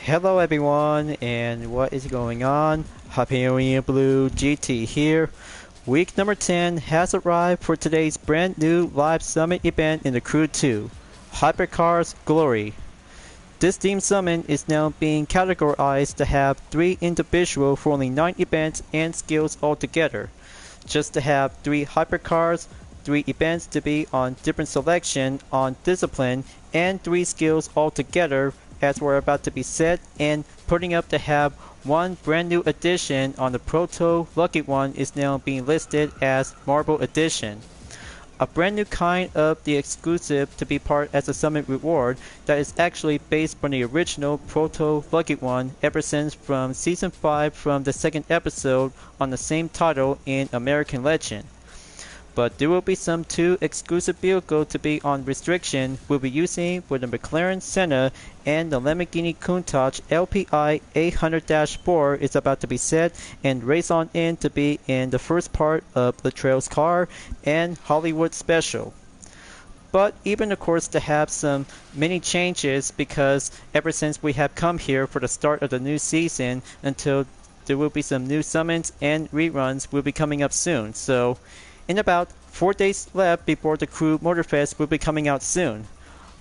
Hello everyone, and what is going on? Hyperion-Blue-GT here. Week number 10 has arrived for today's brand new live summit event in the Crew 2, Hypercars Glory. This team summit is now being categorized to have 3 individual for only 9 events and skills altogether. Just to have 3 hypercars, 3 events to be on different selection on discipline, and 3 skills altogether as we're about to be set and putting up to have one brand new addition on the Proto Lucky One is now being listed as Marble Edition. A brand new kind of the exclusive to be part as a summit reward that is actually based on the original Proto Lucky One ever since from Season 5 from the second episode on the same title in American Legend. But there will be some 2 exclusive vehicles to be on restriction we'll be using with the McLaren Senna and the Lamborghini Countach LPI 800-4 is about to be set and race on in to be in the first part of the Trails car and Hollywood Special. But even of course to have some many changes because ever since we have come here for the start of the new season until there will be some new summons and reruns will be coming up soon. So in about 4 days left before the Crew Motorfest will be coming out soon.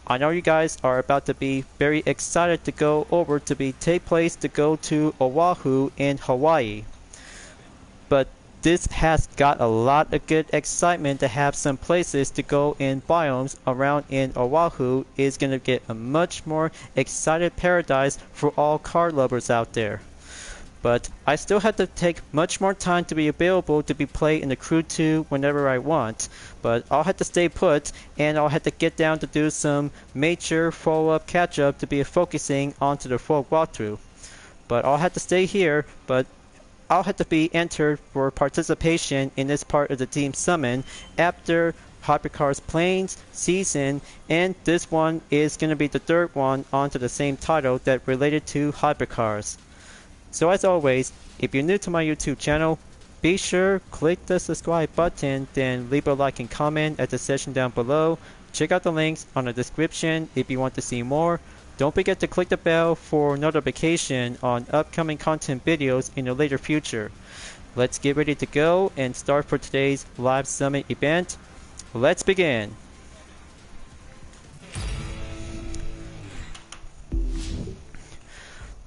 I know you guys are about to be very excited to go over to take place to go to Oahu in Hawaii. But this has got a lot of good excitement to have some places to go in biomes around in Oahu is going to get a much more excited paradise for all car lovers out there. But I still have to take much more time to be available to be played in the Crew 2 whenever I want. But I'll have to stay put and I'll have to get down to do some major follow-up catch-up to be focusing onto the full walkthrough. But I'll have to stay here, but I'll have to be entered for participation in this part of the team summon after Hypercars Plains season, and this one is going to be the 3rd one onto the same title that related to Hypercars. So as always, if you're new to my YouTube channel, be sure click the subscribe button, then leave a like and comment at the section down below. Check out the links on the description if you want to see more. Don't forget to click the bell for notification on upcoming content videos in the later future. Let's get ready to go and start for today's live summit event. Let's begin.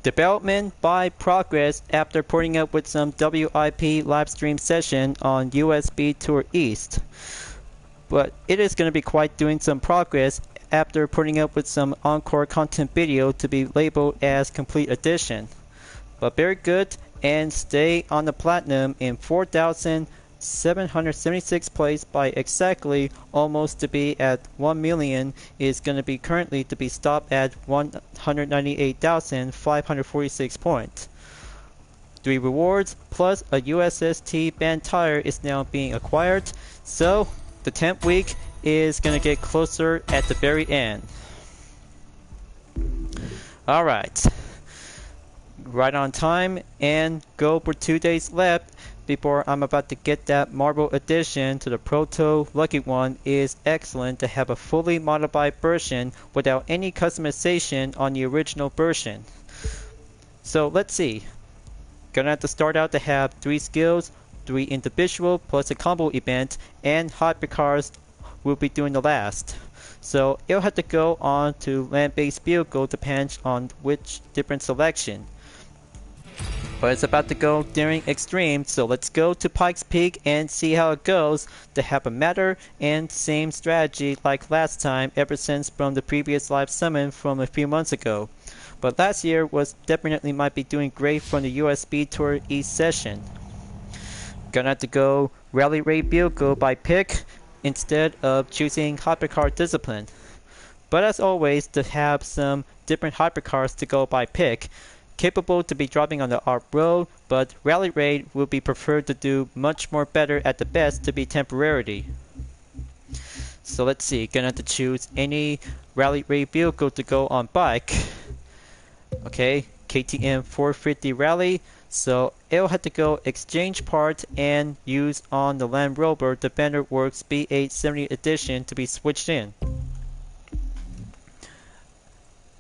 Development by progress after putting up with some WIP livestream session on USB Tour East. But it is going to be quite doing some progress after putting up with some encore content video to be labeled as complete edition. But very good and stay on the platinum in 4,776 place by exactly almost to be at 1 million is going to be currently to be stopped at 198,546 points. 3 rewards plus a USST band tire is now being acquired, so the 10th week is going to get closer at the very end. Alright, right on time and go for 2 days left before I'm about to get that Marble Edition to the Proto Lucky One is excellent to have a fully modified version without any customization on the original version. So let's see. Gonna have to start out to have 3 skills, 3 individual plus a combo event, and Hypercars will be doing the last. So it'll have to go on to land-based vehicle depends on which different selection. But it's about to go during Extreme, so let's go to Pikes Peak and see how it goes to have a matter and same strategy like last time ever since from the previous live summon from a few months ago. But last year was definitely might be doing great from the USB Tour East session. Gonna have to go Rally Raid vehicle by pick instead of choosing Hypercar discipline. But as always to have some different Hypercars to go by pick. Capable to be driving on the off-road, but Rally Raid will be preferred to do much more better at the best to be temporarily. So let's see, gonna have to choose any Rally Raid vehicle to go on bike. Okay, KTM 450 Rally, so it'll have to go exchange part and use on the Land Rover Defender Works B870 edition to be switched in.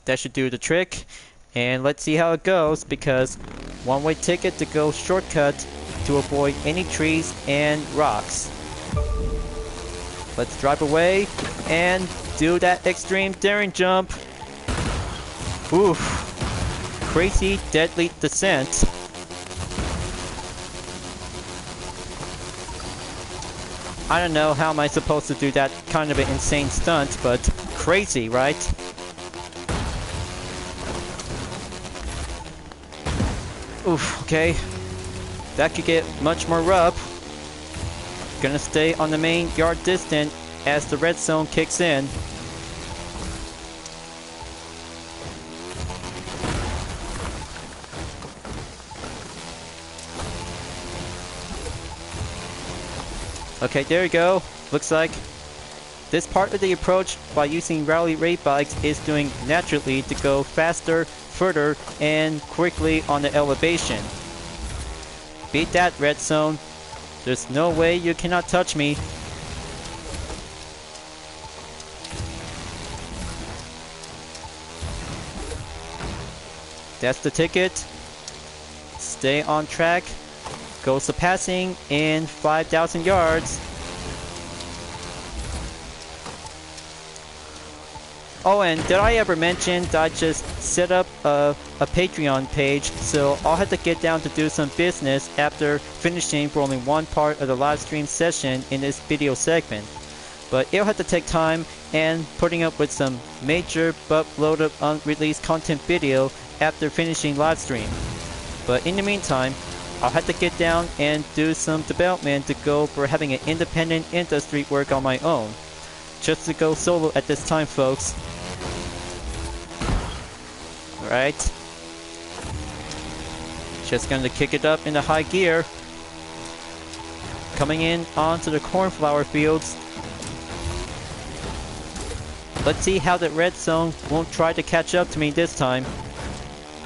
That should do the trick. And let's see how it goes, because one-way ticket to go shortcut to avoid any trees and rocks. Let's drive away and do that extreme daring jump. Oof. Crazy deadly descent. I don't know how am I supposed to do that kind of an insane stunt, but crazy, right? Oof, okay. That could get much more rough. Gonna stay on the main yard distance as the red zone kicks in. Okay, there you go. Looks like this part of the approach by using rally raid bikes is doing naturally to go faster, further, and quickly on the elevation. Beat that, red zone. There's no way you cannot touch me. That's the ticket. Stay on track. Go surpassing in 5,000 yards. Oh, and did I ever mention that I just set up a Patreon page, so I'll have to get down to do some business after finishing for only one part of the live stream session in this video segment. But it'll have to take time and putting up with some major but loaded unreleased content video after finishing live stream. But in the meantime, I'll have to get down and do some development to go for having an independent industry work on my own. Just to go solo at this time, folks. Alright. Just gonna kick it up into high gear. Coming in onto the cornflower fields. Let's see how the red zone won't try to catch up to me this time.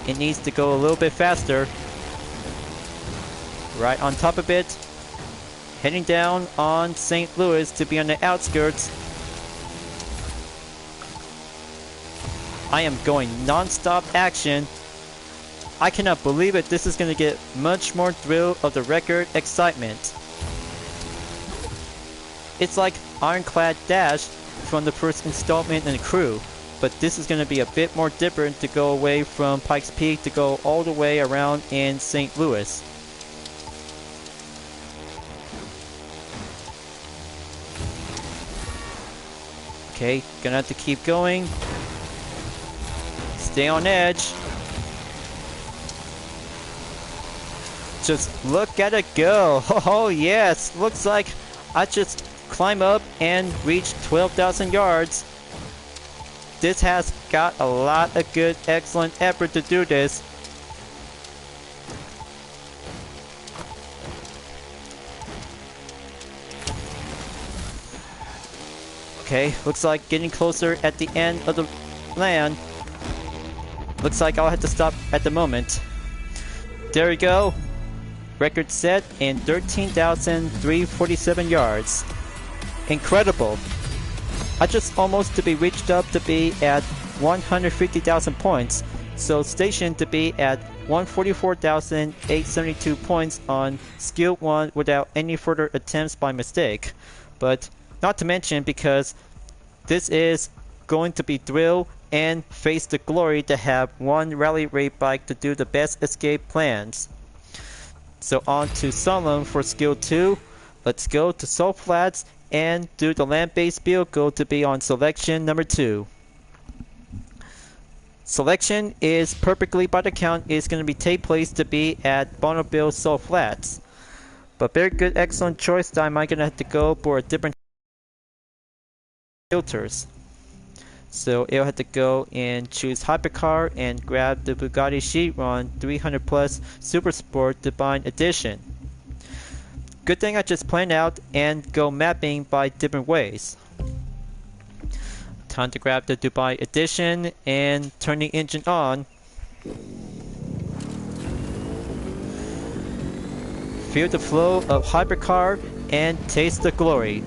It needs to go a little bit faster. Right on top of it. Heading down on St. Louis to be on the outskirts. I am going non-stop action. I cannot believe it. This is going to get much more thrill of the record excitement. It's like Ironclad Dash from the first installment in Crew, but this is going to be a bit more different to go away from Pikes Peak to go all the way around in St. Louis. Okay, gonna have to keep going. Stay on edge. Just look at it go. Oh yes, looks like I just climb up and reach 12,000 yards. This has got a lot of good, excellent effort to do this. Okay, looks like getting closer at the end of the land. Looks like I'll have to stop at the moment. There we go. Record set in 13,347 yards. Incredible. I just almost to be reached up to be at 150,000 points. So stationed to be at 144,872 points on skill 1 without any further attempts by mistake. But not to mention because this is going to be thrill and face the glory to have one rally raid bike to do the best escape plans. So on to Solemn for skill 2. Let's go to Salt Flats and do the land-based vehicle to be on selection number 2. Selection is perfectly by the count is going to be take place to be at Bonneville Salt Flats. But very good, excellent choice that I might gonna have to go for a different filters. So it'll have to go and choose Hypercar and grab the Bugatti Chiron 300 Plus Super Sport Divine Edition. Good thing I just planned out and go mapping by different ways. Time to grab the Dubai Edition and turn the engine on. Feel the flow of Hypercar and taste the glory.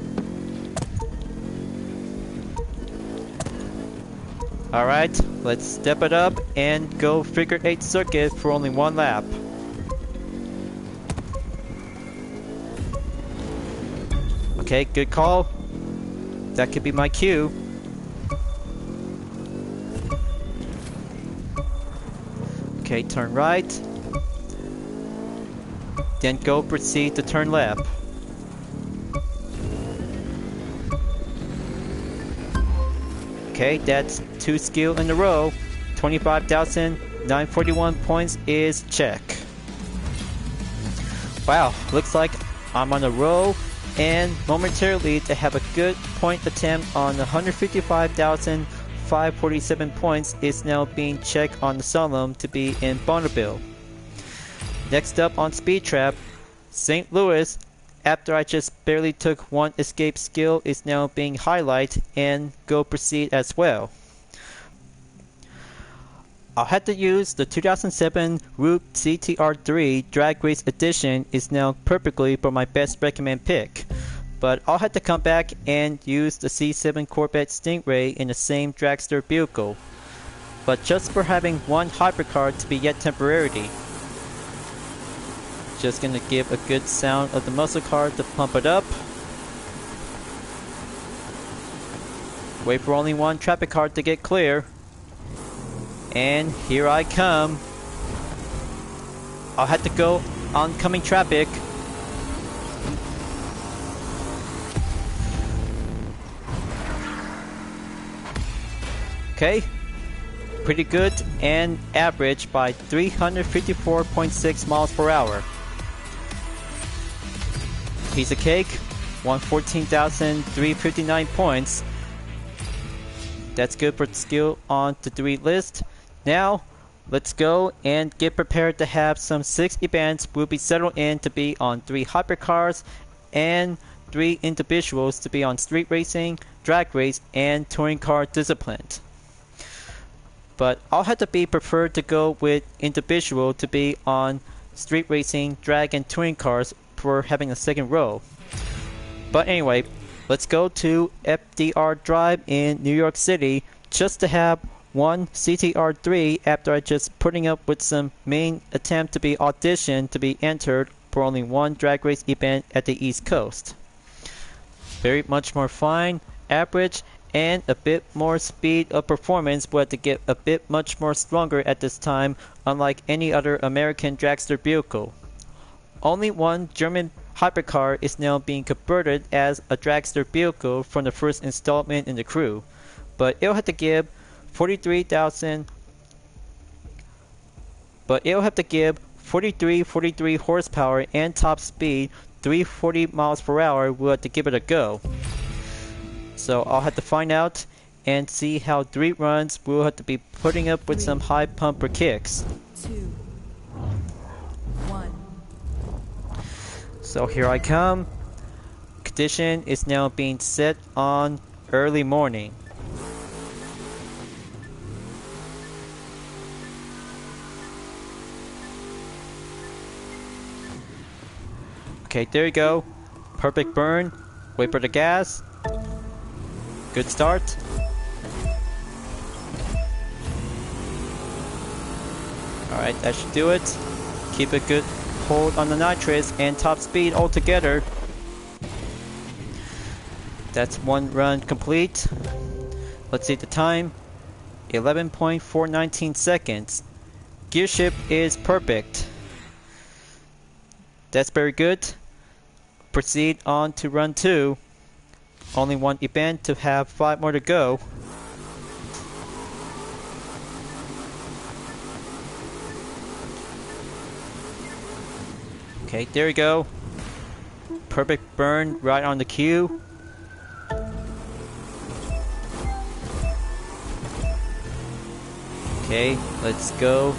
Alright, let's step it up and go figure 8 circuit for only 1 lap. Okay, good call. That could be my cue. Okay, turn right. Then go proceed to turn left. Okay, that's 2 skill in a row. 25,941 points is check. Wow, looks like I'm on a roll, and momentarily to have a good point attempt on 155,547 points is now being checked on the Solemn to be in Bonneville. Next up on Speed Trap, St. Louis, after I just barely took 1 escape skill, is now being highlighted and go proceed as well. I'll have to use the 2007 Route CTR3 Drag Race Edition is now perfectly for my best recommend pick. But I'll have to come back and use the C7 Corvette Stingray in the same dragster vehicle. But just for having 1 hypercar to be yet temporarily. Just gonna give a good sound of the muscle car to pump it up. Wait for only 1 traffic car to get clear. And here I come. I'll have to go oncoming traffic. Okay. Pretty good and average by 354.6 miles per hour. Piece of cake, 114,359 points. That's good for the skill on the 3 list. Now, let's go and get prepared to have some 6 events will be settled in to be on 3 hypercars and 3 individuals to be on street racing, drag race, and touring car disciplines. But I'll have to be preferred to go with individual to be on street racing, drag, and touring cars for having a second row. But anyway, let's go to FDR Drive in New York City just to have 1 CTR3 after I just putting up with some main attempt to be auditioned to be entered for only 1 drag race event at the East Coast. Very much more fine, average, and a bit more speed of performance, but to get a bit much more stronger at this time, unlike any other American dragster vehicle. Only 1 German hypercar is now being converted as a dragster vehicle from the first installment in the crew, but it'll have to give 43 horsepower and top speed 340 miles per hour. We'll have to give it a go. So I'll have to find out and see how 3 runs we'll have to be putting up with some high pumper kicks. 2, 1. So here I come. Condition is now being set on early morning. Okay, there you go. Perfect burn. Wait for the gas. Good start. Alright, that should do it. Keep a good hold on the nitrous and top speed altogether. That's 1 run complete. Let's see the time. 11.419 seconds. Gear shift is perfect. That's very good. Proceed on to run 2. Only 1 event to have 5 more to go. Okay, there we go. Perfect burn right on the cue. Okay, let's go.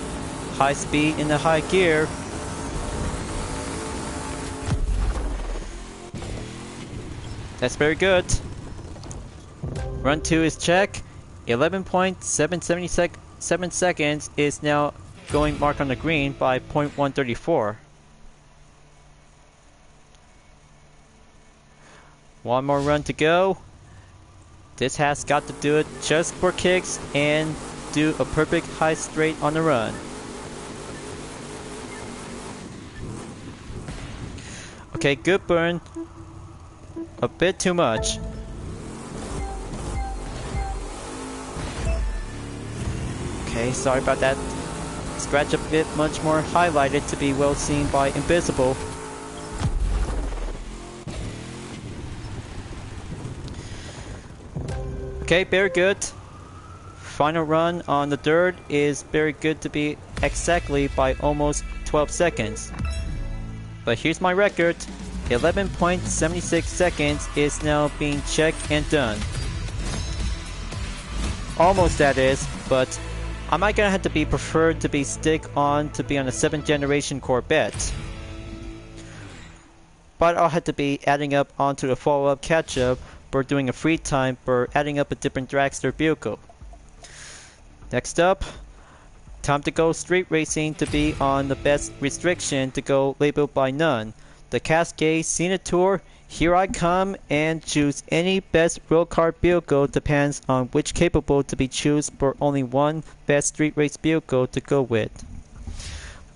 High speed in the high gear. That's very good. Run 2 is check. 11.777 seconds is now going mark on the green by 0.134. 1 more run to go. This has got to do it just for kicks and do a perfect high straight on the run. Okay, good burn. A bit too much. Okay, sorry about that. Scratch a bit much more highlighted to be well seen by invisible. Okay, very good. Final run on the dirt is very good to be exactly by almost 12 seconds. But here's my record. 11.76 seconds is now being checked and done. Almost, that is, but I might gonna have to be preferred to be stick on to be on a 7th generation Corvette. But I'll have to be adding up onto the follow-up catch-up for doing a free time for adding up a different dragster vehicle. Next up, time to go street racing to be on the best restriction to go labeled by none. The Cascade Scenic Tour, here I come, and choose any best road car vehicle depends on which capable to be choose for only one best street race vehicle to go with.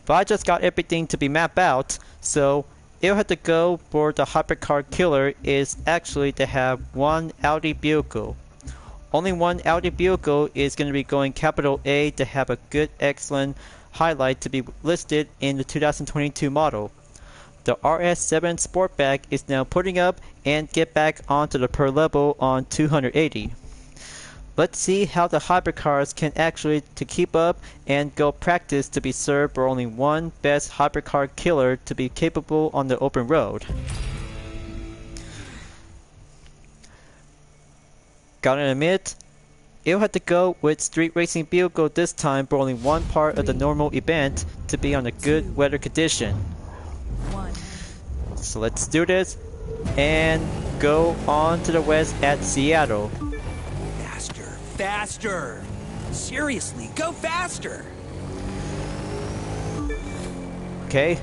But I just got everything to be mapped out, so it'll have to go for the Hypercar killer is actually to have one Audi vehicle. Only one Audi vehicle is going to be going capital A to have a good excellent highlight to be listed in the 2022 model. The RS7 Sportback is now putting up and get back onto the per level on 280. Let's see how the hypercars can actually to keep up and go practice to be served for only one best hypercar killer to be capable on the open road. Gotta admit, it'll have to go with street racing vehicle this time for only one part of the normal event to be on a good weather condition. So let's do this and go on to the west at Seattle. Faster, faster! Seriously, go faster! Okay,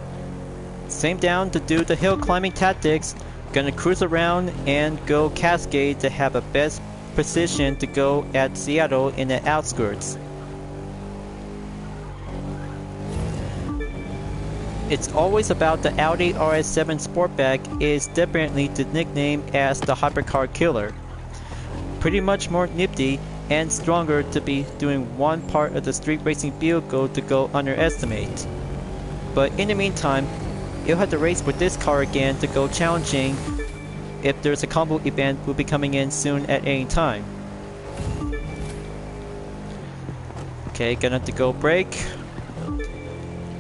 same down to do the hill climbing tactics. Gonna cruise around and go Cascade to have a best position to go at Seattle in the outskirts. It's always about the Audi RS7 Sportback is definitely the nickname as the Hypercar Killer. Pretty much more nifty and stronger to be doing one part of the street racing vehicle to go underestimate. But in the meantime, you'll have to race with this car again to go challenging if there's a combo event will be coming in soon at any time. Okay, gonna have to go brake.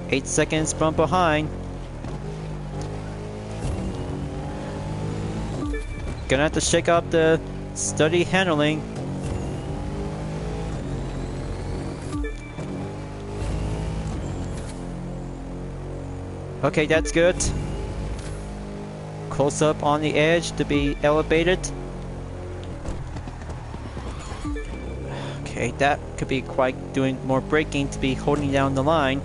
8 seconds from behind. Gonna have to shake up the steady handling. Okay, that's good. Close up on the edge to be elevated. Okay, that could be quite doing more braking to be holding down the line.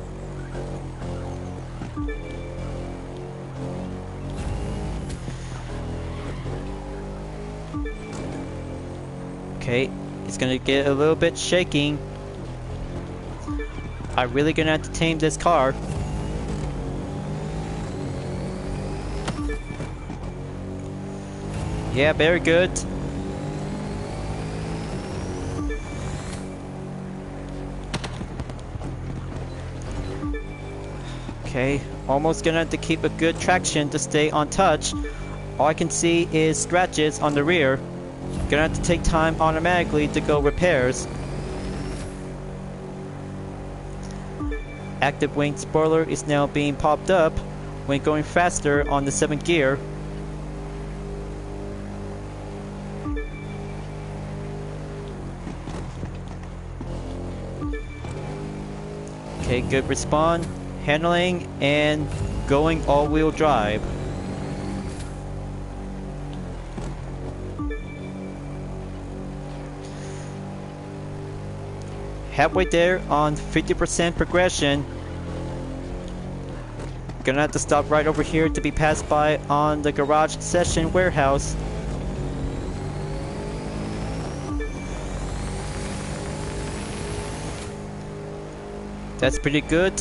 Okay, it's gonna get a little bit shaking. I'm really gonna have to tame this car. Yeah, very good. Okay, almost gonna have to keep a good traction to stay on touch. All I can see is scratches on the rear. Gonna have to take time automatically to go repairs. Active wing spoiler is now being popped up when going faster on the 7th gear. Okay, good respawn, handling, and going all-wheel drive. Halfway there on 50% progression. Gonna have to stop right over here to be passed by on the garage session warehouse. That's pretty good.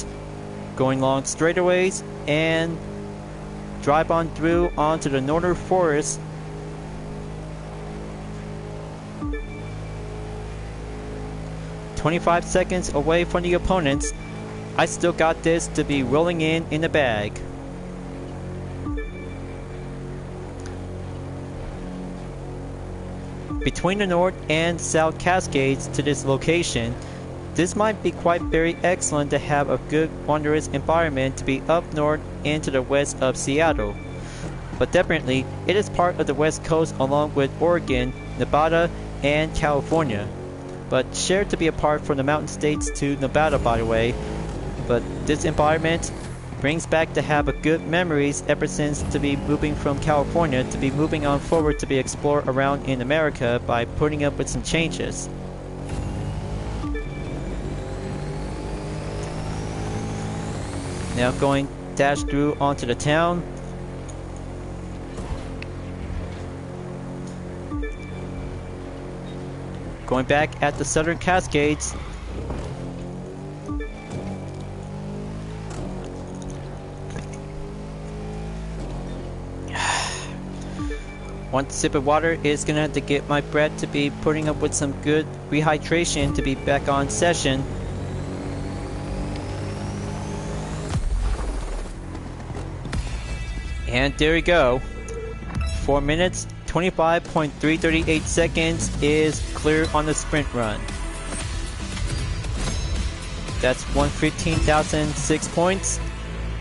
Going long straightaways and drive on through onto the northern forest. "25 seconds away from the opponents. I still got this to be rolling in the bag." Between the north and south cascades to this location, this might be quite very excellent to have a good wondrous environment to be up north and to the west of Seattle. But definitely, it is part of the west coast along with Oregon, Nevada, and California. But shared to be apart from the mountain states to Nevada, by the way. But this environment brings back to have a good memories ever since to be moving from California to be moving on forward to be explore around in America by putting up with some changes. Now going dash through onto the town. Going back at the southern cascades. One sip of water is gonna have to get my breath to be putting up with some good rehydration to be back on session. And there we go. 4 minutes, 25.338 seconds is clear on the sprint run. That's 115,006 points.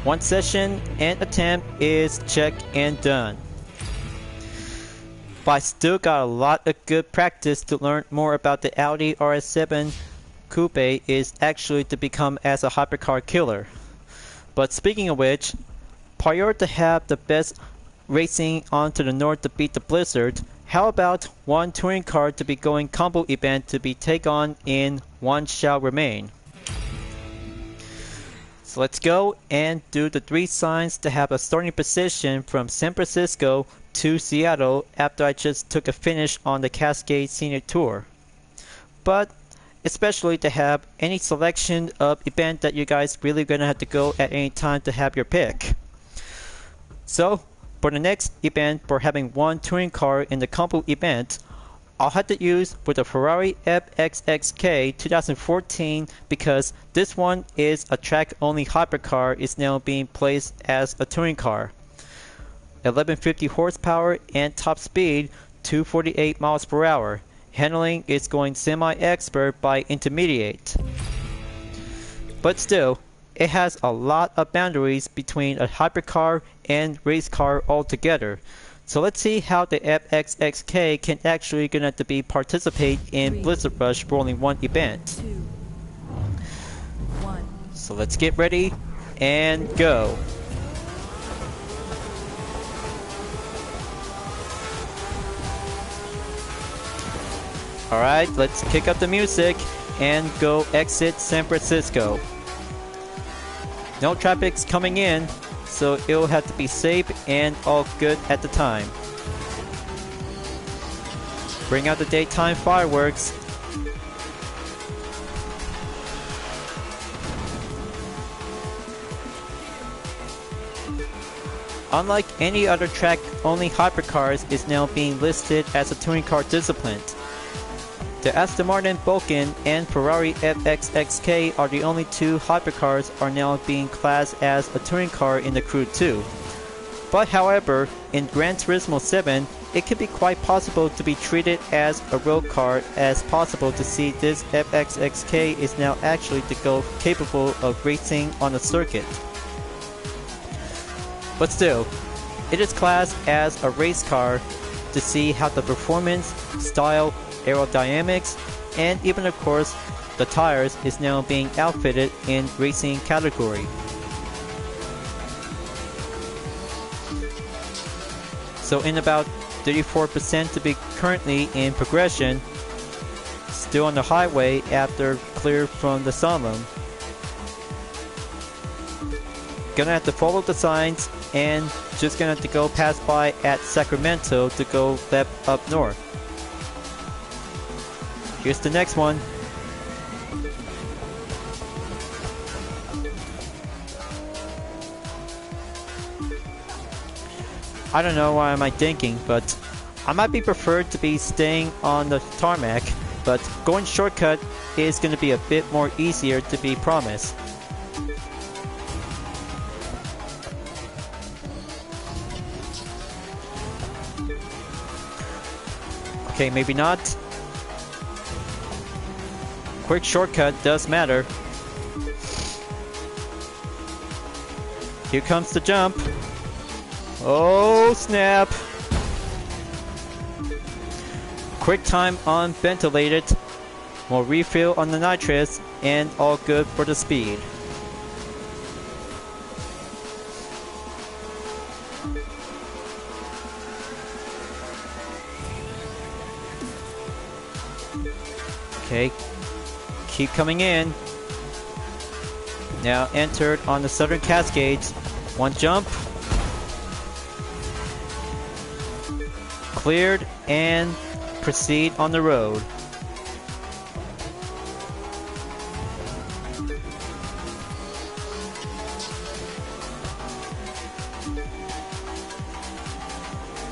One session and attempt is checked and done. But I still got a lot of good practice to learn more about the Audi RS7 Coupe is actually to become as a hypercar killer. But speaking of which, prior to have the best racing onto the north to beat the blizzard, how about one touring car to be going combo event to be take on in One Shall Remain? So let's go and do the 3 signs to have a starting position from San Francisco to Seattle after I just took a finish on the Cascade Scenic Tour. But especially to have any selection of event that you guys really gonna have to go at any time to have your pick. So for the next event for having one touring car in the combo event, I'll have to use with the Ferrari FXXK 2014 because this one is a track-only hypercar is now being placed as a touring car. 1150 horsepower and top speed 248 miles per hour. Handling is going semi-expert by intermediate. But still, it has a lot of boundaries between a hypercar and race car altogether. So let's see how the FXXK can actually gonna to be participate in Blizzard Rush for only one event. So let's get ready and go. Alright, let's kick up the music and go exit San Francisco. No traffic's coming in, so it'll have to be safe and all good at the time. Bring out the daytime fireworks. Unlike any other track-only hypercars is now being listed as a touring car discipline. The Aston Martin Vulcan and Ferrari FXXK are the only 2 hypercars are now being classed as a touring car in the Crew 2. But however, in Gran Turismo 7, it could be quite possible to be treated as a road car as possible to see this FXXK is now actually to go capable of racing on the circuit. But still, it is classed as a race car to see how the performance, style, aerodynamics, and even of course the tires is now being outfitted in racing category. So in about 34% to be currently in progression, still on the highway after clear from the Sunloom. Gonna have to follow the signs and just gonna have to go pass by at Sacramento to go left up north. Here's the next one. I don't know what am I thinking, but I might be preferred to be staying on the tarmac, but going shortcut is going to be a bit more easier to be promised. Okay, maybe not. Quick shortcut does matter. Here comes the jump. Oh snap! Quick time on ventilated. More refill on the nitrous, and all good for the speed. Okay, keep coming in. Now entered on the Southern Cascades. One jump. Cleared and proceed on the road.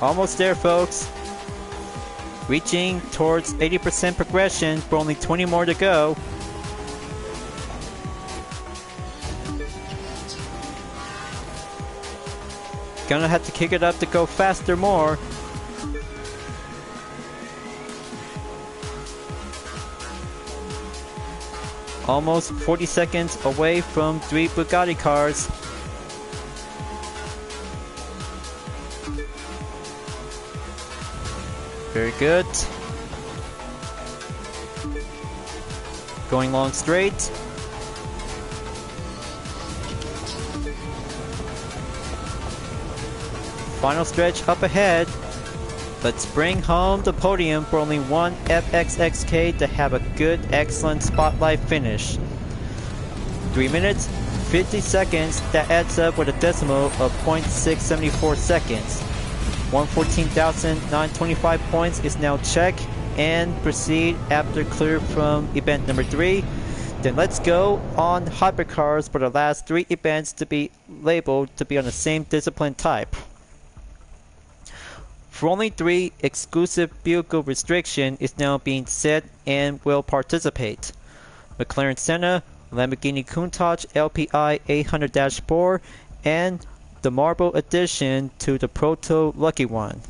Almost there, folks. Reaching towards 80% progression for only 20 more to go. Gonna have to kick it up to go faster more. Almost 40 seconds away from 3 Bugatti cars. Very good. Going long straight. Final stretch up ahead. Let's bring home the podium for only one FXXK to have a good, excellent spotlight finish. 3 minutes, 50 seconds, that adds up with a decimal of 0.674 seconds. 114,925 points is now checked and proceed after clear from event number 3. Then let's go on Hypercars for the last 3 events to be labeled to be on the same discipline type. For only 3, exclusive vehicle restriction is now being set and will participate. McLaren Senna, Lamborghini Countach LPI 800-4, and the Marble Edition to the Proto Lucky One.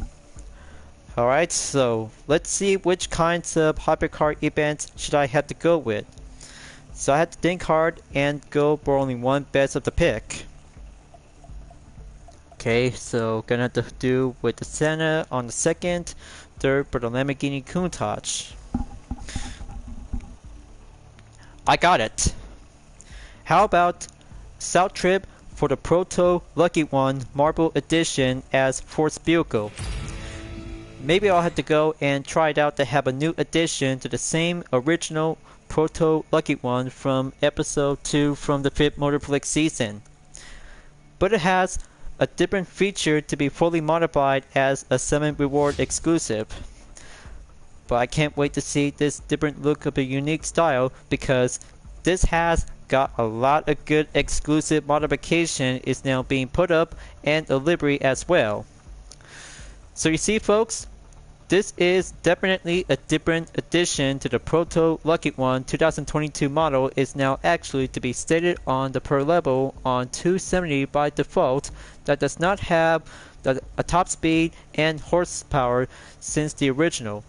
Alright, so let's see which kinds of hypercar events should I have to go with. So I had to think hard and go for only one best of the pick. Okay, so gonna have to do with the Senna on the second, third for the Lamborghini Countach. I got it! How about South Trip for the Proto Lucky One Marble Edition as fourth vehicle? Maybe I'll have to go and try it out to have a new addition to the same original Proto Lucky One from episode 2 from the 5th Motorflix season. But it has a different feature to be fully modified as a 7 reward exclusive. But I can't wait to see this different look of a unique style, because this has got a lot of good exclusive modification is now being put up, and a livery as well. So you see, folks, this is definitely a different addition to the Proto Lucky One 2022 model. Is now actually to be stated on the per level on 270 by default, that does not have a top speed and horsepower since the original.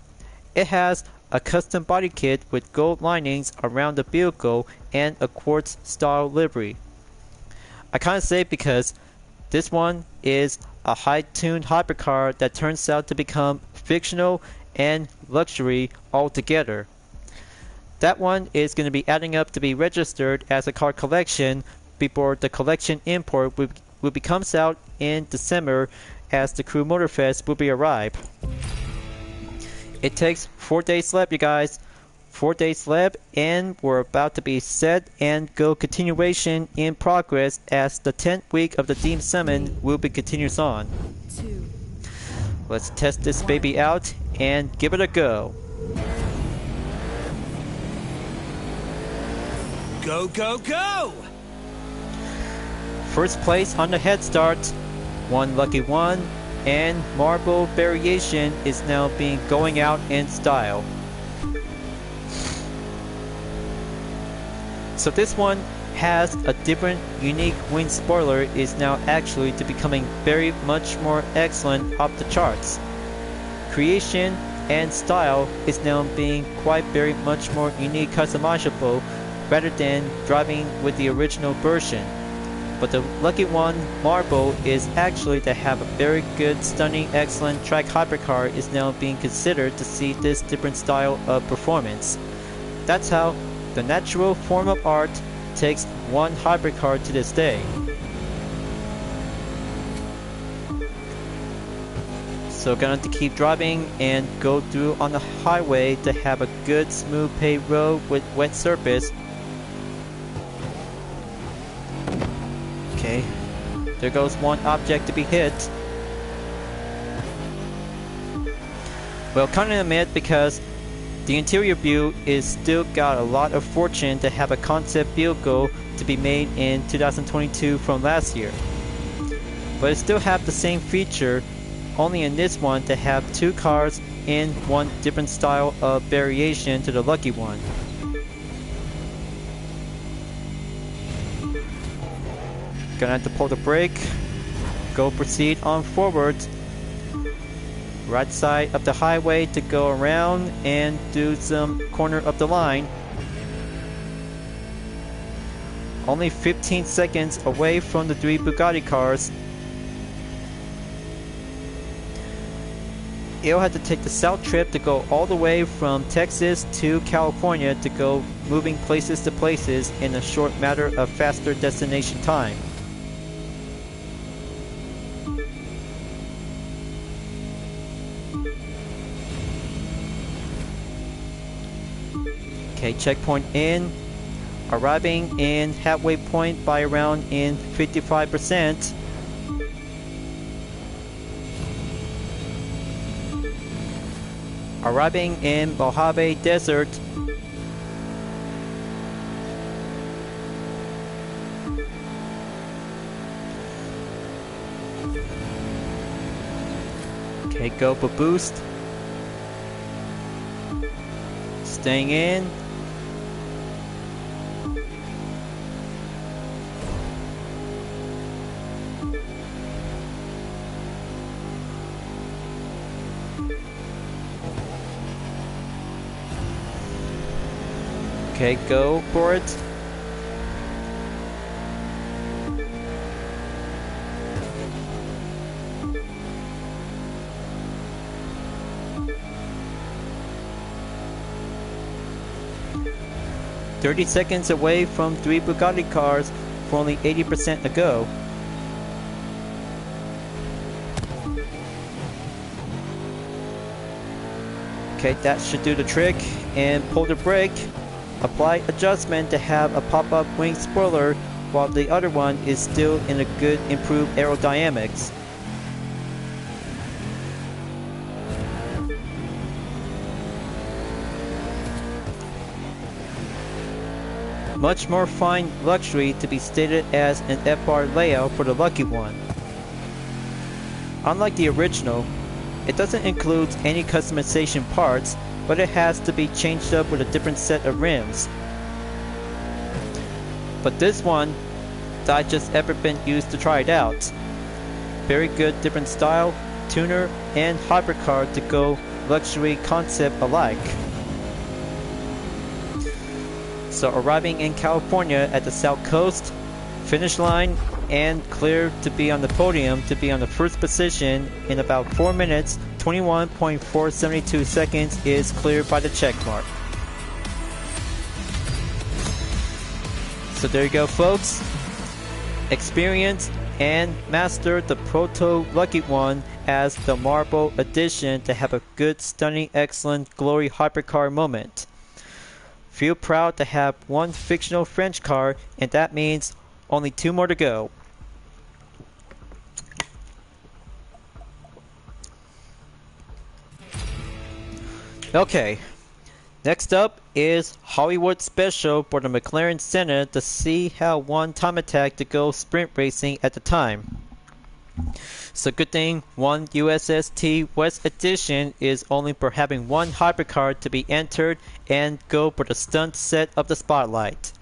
It has a custom body kit with gold linings around the vehicle and a quartz style livery. I kind of say it because this one is a high-tuned hypercar that turns out to become fictional and luxury altogether. That one is going to be adding up to be registered as a car collection before the collection import will be comes out in December, as the Crew Motorfest will be arrived. It takes 4 days left, you guys. 4 days left, and we're about to be set and go continuation in progress as the 10th week of the Team Summon will be continues on. Let's test this baby out and give it a go. Go, go, go! First place on the head start. One lucky one, and marble variation is now being going out in style. So this one has a different unique wing spoiler, is now actually to becoming very much more excellent off the charts. Creation and style is now being quite very much more unique customizable rather than driving with the original version. But the lucky one marble is actually to have a very good, stunning, excellent track hypercar is now being considered to see this different style of performance. That's how the natural form of art takes one hypercar to this day. So gonna have to keep driving and go through on the highway to have a good smooth paved road with wet surface. Okay, there goes one object to be hit. Well, kind of admit because the interior view is still got a lot of fortune to have a concept vehicle to be made in 2022 from last year. But it still have the same feature, only in this one to have two cars in one different style of variation to the lucky one. Gonna have to pull the brake, go proceed on forward. Right side of the highway to go around and do some corner of the line. Only 15 seconds away from the three Bugatti cars. It'll have to take the south trip to go all the way from Texas to California to go moving places to places in a short matter of faster destination time. Okay, checkpoint in. Arriving in halfway point by around in 55%. Arriving in Mojave Desert. Okay, go for boost. Staying in. Okay, go for it. "30 seconds away from three Bugatti cars for only 80% to go." Okay, that should do the trick. And pull the brake. Apply adjustment to have a pop-up wing spoiler while the other one is still in a good improved aerodynamics. Much more fine luxury to be stated as an FR layout for the lucky one. Unlike the original, it doesn't include any customization parts, but it has to be changed up with a different set of rims. But this one, I just ever been used to try it out. Very good different style, tuner, and hypercar to go luxury concept alike. So arriving in California at the South Coast, finish line, and clear to be on the podium to be on the first position in about 4 minutes, 21.472 seconds is cleared by the check mark. So there you go, folks. Experience and master the Proto Lucky One as the Marble Edition to have a good, stunning, excellent Glory Hypercar moment. Feel proud to have one fictional French car, and that means only 2 more to go. Okay, next up is Hollywood Special for the McLaren Senna to see how one time attack to go sprint racing at the time. So good thing one USST West Edition is only for having one hypercar to be entered and go for the stunt set of the spotlight.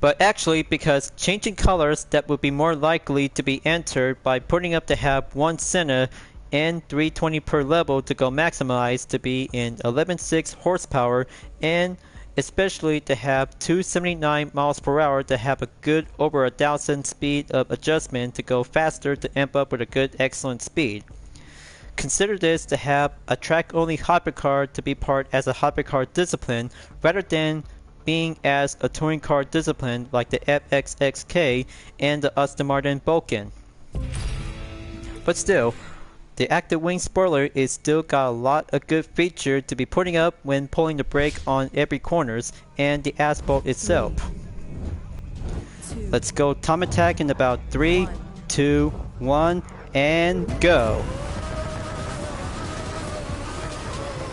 But actually, because changing colors, that would be more likely to be entered by putting up to have one Senna and 320 per level to go maximized to be in 11.6 horsepower, and especially to have 279 miles per hour to have a good over 1,000 speed of adjustment to go faster to amp up with a good excellent speed. Consider this to have a track only hypercar to be part as a hypercar discipline rather than being as a touring car discipline like the FXXK and the Aston Martin Vulcan. But still, the active wing spoiler is still got a lot of good feature to be putting up when pulling the brake on every corners and the asphalt itself. Let's go time attack in about 3, 2, 1, and go!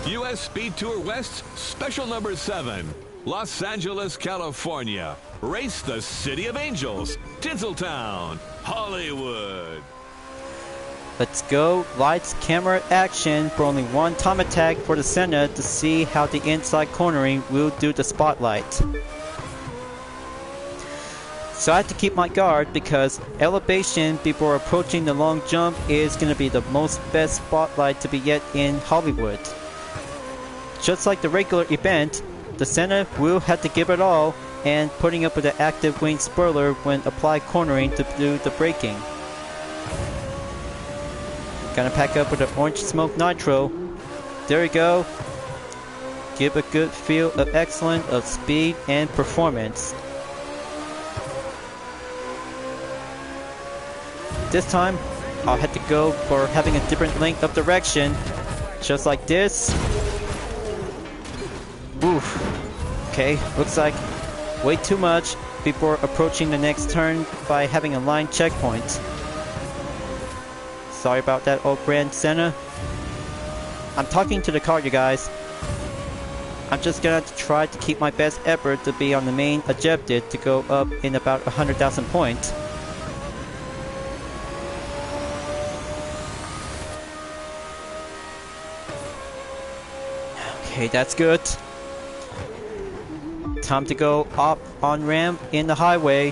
US Speed Tour West Special Number 7, Los Angeles, California. Race the City of Angels, Tinseltown, Hollywood. Let's go, lights, camera, action for only one time attack for the Senna to see how the inside cornering will do the spotlight. So I have to keep my guard because elevation before approaching the long jump is going to be the most best spotlight to be yet in Hollywood. Just like the regular event, the Senna will have to give it all and putting up with the active wing spoiler when applied cornering to do the braking. Gonna pack up with the orange smoke nitro. There we go. Give a good feel of excellence of speed and performance. This time, I'll have to go for having a different length of direction. Just like this. Oof. Okay, looks like way too much before approaching the next turn by having a line checkpoint. Sorry about that, old brand Senna. I'm talking to the car, you guys. I'm just gonna try to keep my best effort to be on the main objective to go up in about 100,000 points. Okay, that's good. Time to go up on ramp in the highway.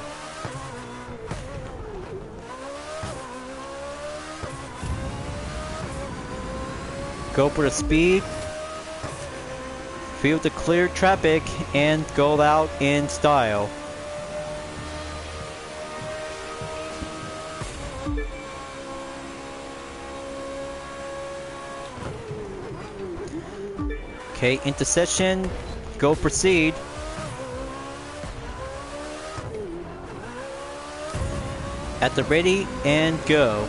Go for the speed. Feel the clear traffic and go out in style. Okay, intersection. Go proceed. At the ready and go.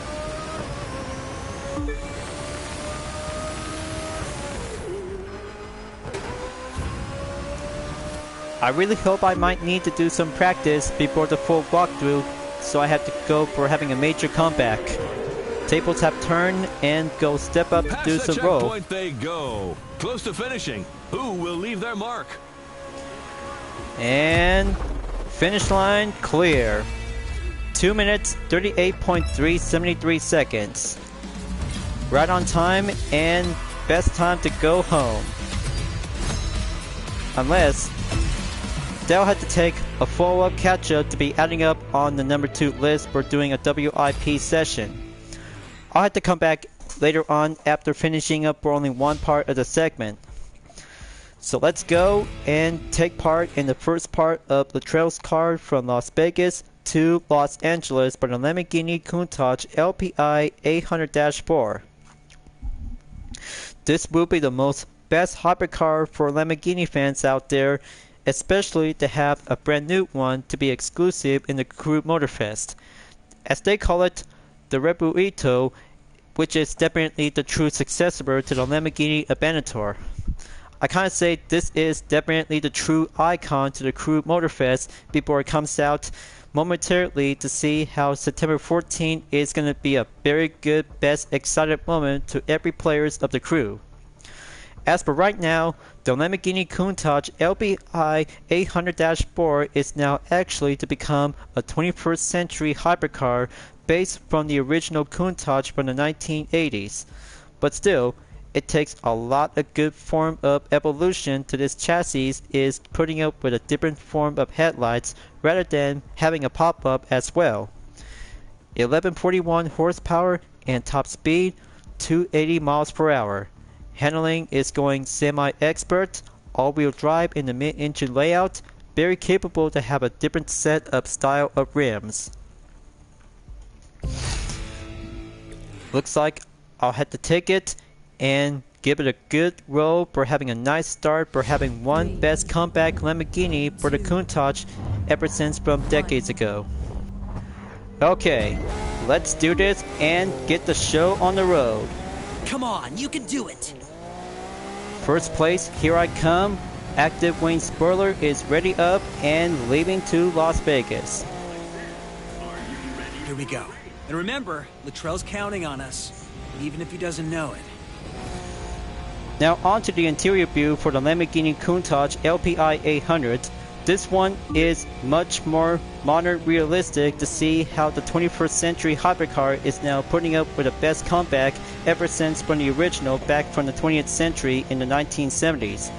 I really hope I might need to do some practice before the full walkthrough, so I have to go for having a major comeback. Tables have turned and go step up to do some roll. Past the checkpoint they go. Close to finishing. Who will leave their mark? And finish line clear. 2 minutes, 38.373 seconds. Right on time and best time to go home. Unless they'll have to take a follow-up catch-up to be adding up on the number 2 list for doing a WIP session. I'll have to come back later on after finishing up for only one part of the segment. So let's go and take part in the first part of Latrell's car from Las Vegas to Los Angeles for the Lamborghini Countach LPI 800-4. This will be the most best hypercar for Lamborghini fans out there, especially to have a brand new one to be exclusive in the Crew Motorfest. As they call it, the Rebuito, which is definitely the true successor to the Lamborghini Aventador. I kind of say this is definitely the true icon to the Crew Motorfest before it comes out momentarily to see how September 14th is going to be a very good, best, excited moment to every players of the crew. As for right now, the Lamborghini Countach LPI 800-4 is now actually to become a 21st century hypercar based from the original Countach from the 1980s. But still, it takes a lot of good form of evolution to this chassis is putting up with a different form of headlights rather than having a pop-up as well. 1141 horsepower and top speed 280 miles per hour. Handling is going semi-expert, all-wheel drive in the mid-engine layout, very capable to have a different set of style of rims. Looks like I'll have to take it and give it a good roll for having a nice start for having one best comeback Lamborghini for the Countach ever since from decades ago. Okay, let's do this and get the show on the road. Come on, you can do it. First place, here I come. Active wing spoiler is ready up and leaving to Las Vegas. Here we go. And remember, Luttrell's counting on us, even if he doesn't know it. Now onto the interior view for the Lamborghini Countach LPI 800. This one is much more modern realistic to see how the 21st century hypercar is now putting up with the best comeback ever since from the original back from the 20th century in the 1970s.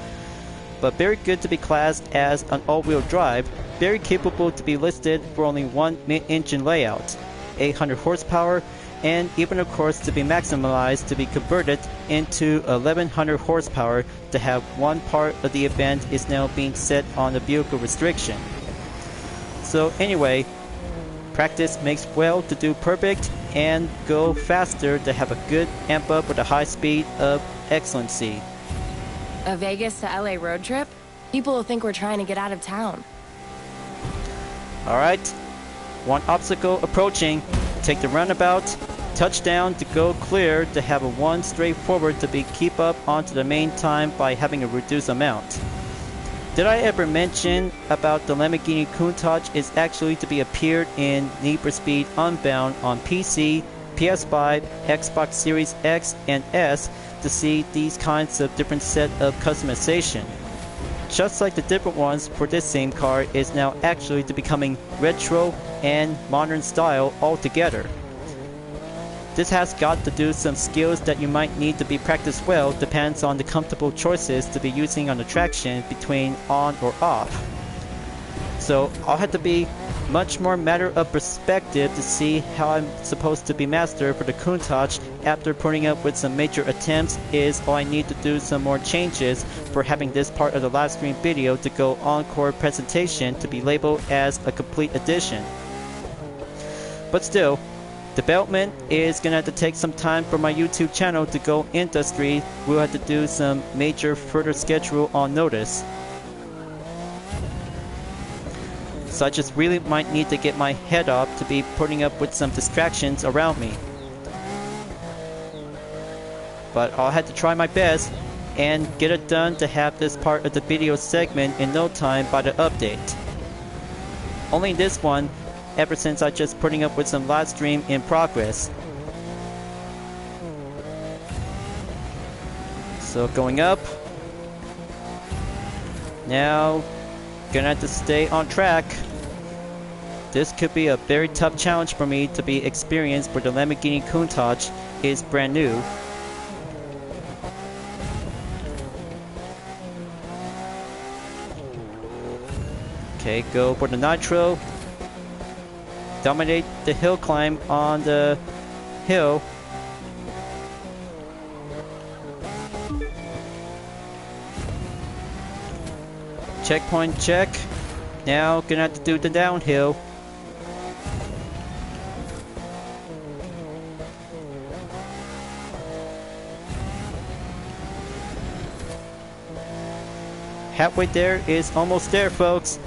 But very good to be classed as an all-wheel drive, very capable to be listed for only one mid-engine layout, 800 horsepower, and even of course to be maximized to be converted into 1100 horsepower to have one part of the event is now being set on the vehicle restriction. So anyway, practice makes well to do perfect and go faster to have a good amp up with a high speed of excellency. A Vegas to LA road trip? People will think we're trying to get out of town. Alright, one obstacle approaching. Take the roundabout, touchdown to go clear to have a one straight forward to be keep up onto the main time by having a reduced amount. Did I ever mention about the Lamborghini Countach is actually to be appeared in Need for Speed Unbound on PC, PS5, Xbox Series X and S to see these kinds of different set of customization. Just like the different ones for this same car is now actually to becoming retro and modern style altogether. This has got to do some skills that you might need to be practiced well, depends on the comfortable choices to be using on the traction between on or off. So I'll have to be much more matter of perspective to see how I'm supposed to be master for the Countach after putting up with some major attempts is all I need to do some more changes for having this part of the live stream video to go encore presentation to be labeled as a complete edition. But still, development is gonna have to take some time for my YouTube channel to go industry. We'll have to do some major further schedule on notice. So I just really might need to get my head up to be putting up with some distractions around me. But I'll have to try my best and get it done to have this part of the video segment in no time by the update. Only this one, ever since I just putting up with some live stream in progress. So going up. Now, gonna have to stay on track. This could be a very tough challenge for me to be experienced, but the Lamborghini Countach is brand new. Okay, go for the nitro. Dominate the hill climb on the hill. Checkpoint check. Now gonna have to do the downhill. Halfway there is almost there, folks.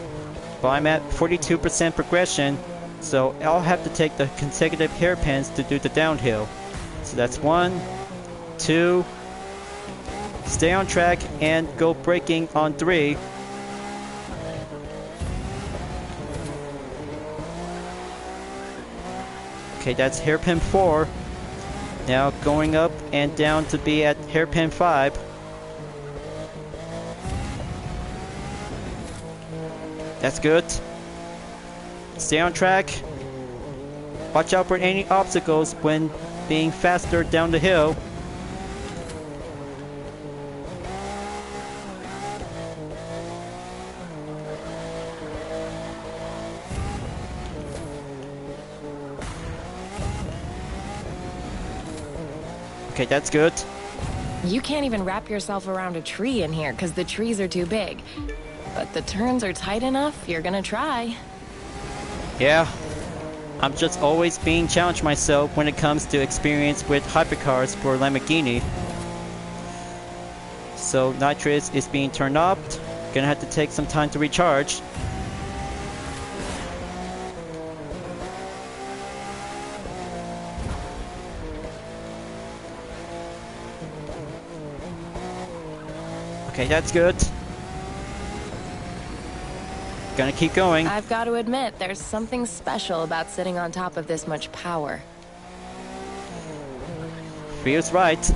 But I'm at 42% progression, so I'll have to take the consecutive hairpins to do the downhill. So that's 1, 2, stay on track and go braking on 3. Okay, that's hairpin 4. Now going up and down to be at hairpin 5. That's good. Stay on track. Watch out for any obstacles when being faster down the hill. Okay, that's good. You can't even wrap yourself around a tree in here because the trees are too big. But the turns are tight enough, you're gonna try. Yeah, I'm just always being challenged myself when it comes to experience with hypercars for Lamborghini. So nitrous is being turned up. Gonna have to take some time to recharge. Okay, that's good. Gonna keep going. I've got to admit, there's something special about sitting on top of this much power. Feels right.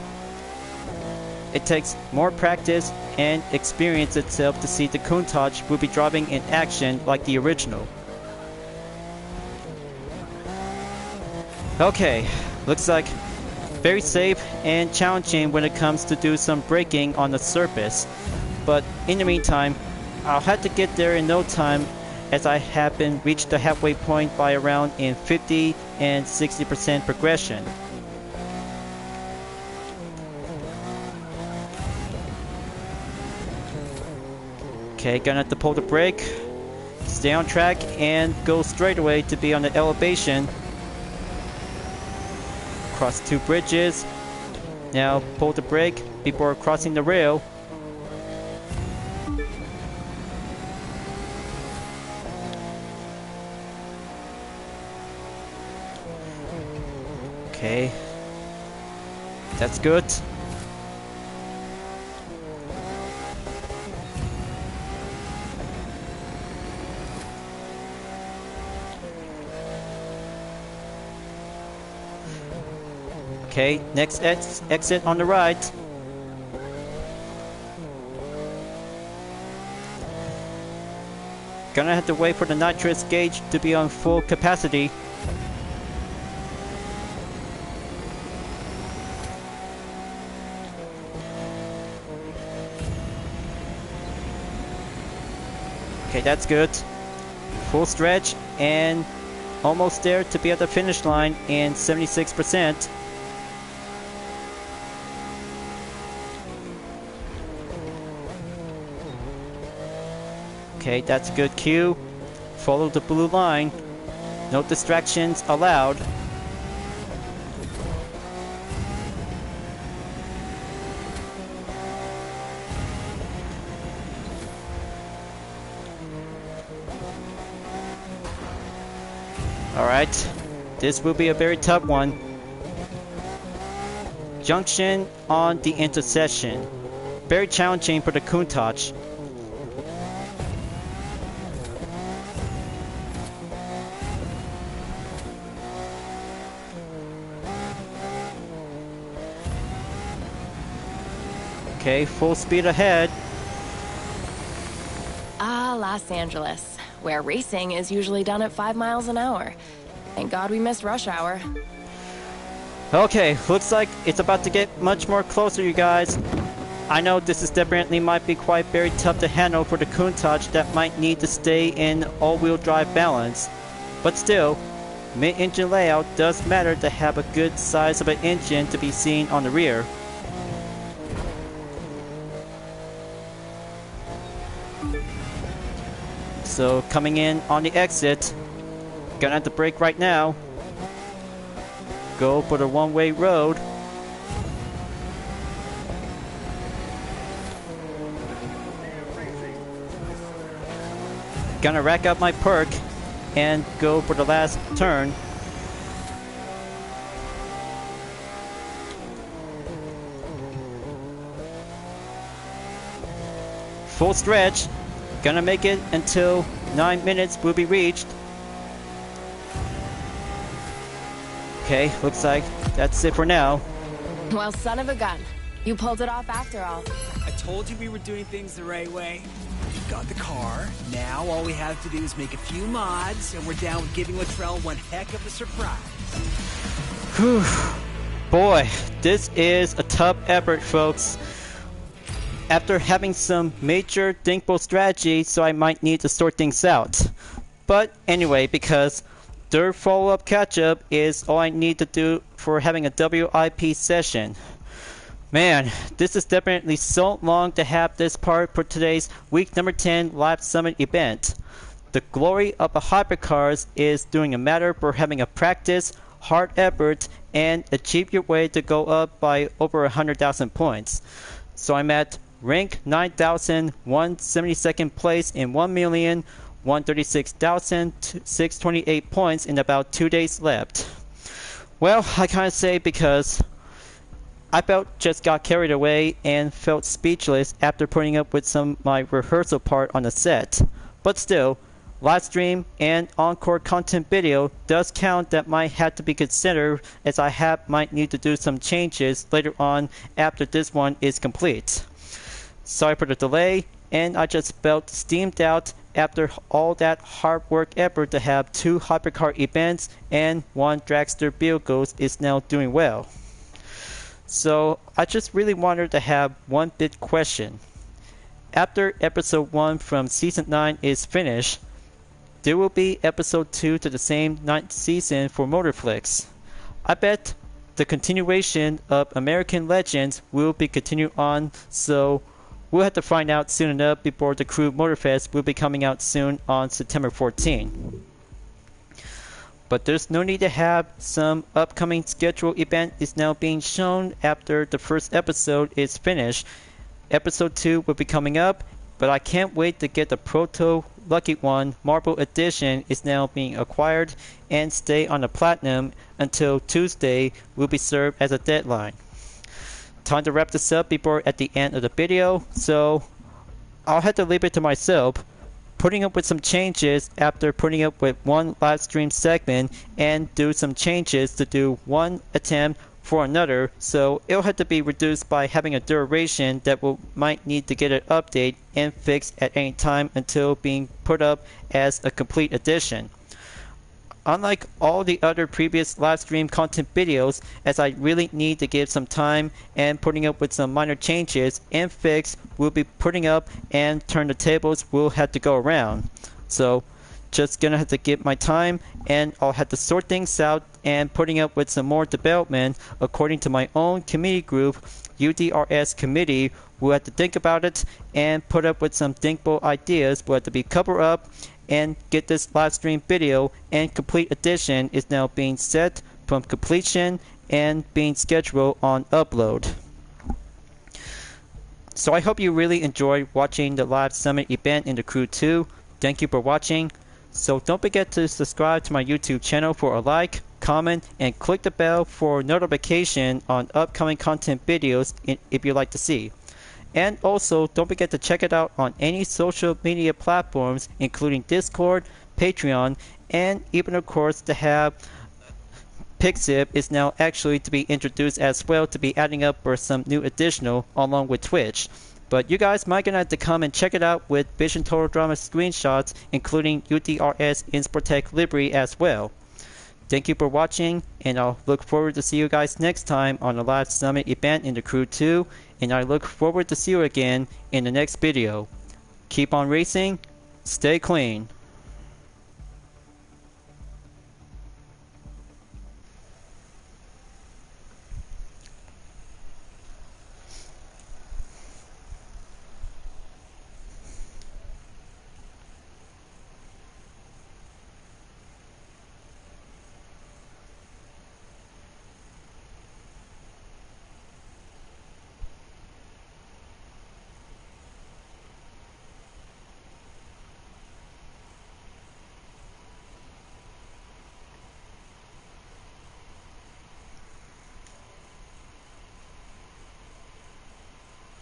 It takes more practice and experience itself to see the Countach will be driving in action like the original. Okay, looks like very safe and challenging when it comes to do some braking on the surface. But in the meantime, I'll have to get there in no time as I haven't reached the halfway point by around in 50 and 60% progression. Okay, gonna have to pull the brake, stay on track, and go straight away to be on the elevation. Cross two bridges. Now pull the brake before crossing the rail. Okay, that's good. Okay, next exit on the right. Gonna have to wait for the nitrous gauge to be on full capacity. Okay, that's good. Full stretch and almost there to be at the finish line in 76%. Okay, that's a good cue. Follow the blue line. No distractions allowed. Alright, this will be a very tough one. Junction on the intersection. Very challenging for the Countach. Okay, full speed ahead. Ah, Los Angeles, where racing is usually done at 5 miles an hour. Thank God we missed rush hour. Okay, looks like it's about to get much more closer, you guys. I know this is definitely might be quite very tough to handle for the Countach that might need to stay in all-wheel drive balance. But still, mid-engine layout does matter to have a good size of an engine to be seen on the rear. So coming in on the exit, gonna have to brake right now. Go for the one-way road. Gonna rack up my perk and go for the last turn. Full stretch. Gonna make it until 9 minutes will be reached. Okay, looks like that's it for now. Well, son of a gun. You pulled it off after all. I told you we were doing things the right way. We've got the car. Now all we have to do is make a few mods, and we're down with giving Luttrell one heck of a surprise. Whew. Boy, this is a tough effort, folks. After having some major thinkable strategies, so I might need to sort things out. But anyway, because third follow-up catch-up is all I need to do for having a WIP session. Man, this is definitely so long to have this part for today's week number 10 live summit event. The Glory of Hypercars is doing a matter for having a practice, hard effort, and achieve your way to go up by over 100,000 points. So I'm at rank 9,172nd place in 1,136,628 points in about 2 days left. Well, I can't say because I just got carried away and felt speechless after putting up with some of my rehearsal part on the set. But still, live stream and encore content video does count that might have to be considered, as I might need to do some changes later on after this one is complete. Sorry for the delay, and I just felt steamed out after all that hard work effort to have 2 hypercar events and 1 dragster vehicles is now doing well. So I just really wanted to have one big question. After episode 1 from season 9 is finished, there will be episode 2 to the same 9th season for Motorflix. I bet the continuation of American Legends will be continued on, so we'll have to find out soon enough before the Crew Motorfest will be coming out soon on September 14. But there's no need to have some upcoming scheduled event is now being shown after the first episode is finished. Episode 2 will be coming up, but I can't wait to get the Proto Lucky One Marble Edition is now being acquired and stay on the Platinum until Tuesday will be served as a deadline. Time to wrap this up before at the end of the video, so I'll have to leave it to myself, putting up with some changes after putting up with one live stream segment and do some changes to do one attempt for another, so it'll have to be reduced by having a duration that might need to get an update and fixed at any time until being put up as a complete edition. Unlike all the other previous live stream content videos, as I really need to give some time and putting up with some minor changes and fix, we'll be putting up and turn the tables will have to go around. So just gonna have to give my time, and I'll have to sort things out and putting up with some more development according to my own committee group, UDRS committee. We'll have to think about it and put up with some thinkable ideas. We'll have to be covered up and get this live stream video and complete edition is now being set from completion and being scheduled on upload. So I hope you really enjoyed watching the live summit event in the Crew 2. Thank you for watching. So don't forget to subscribe to my YouTube channel for a like, comment, and click the bell for notification on upcoming content videos if you'd like to see. And also, don't forget to check it out on any social media platforms, including Discord, Patreon, and even of course to have Pixip is now actually to be introduced as well, to be adding up for some new additional along with Twitch. But you guys might gonna have to come and check it out with Vision Total Drama screenshots, including UDRS Insportec Library as well. Thank you for watching, and I'll look forward to see you guys next time on the live summit event in the Crew 2, and I look forward to see you again in the next video. Keep on racing, stay clean.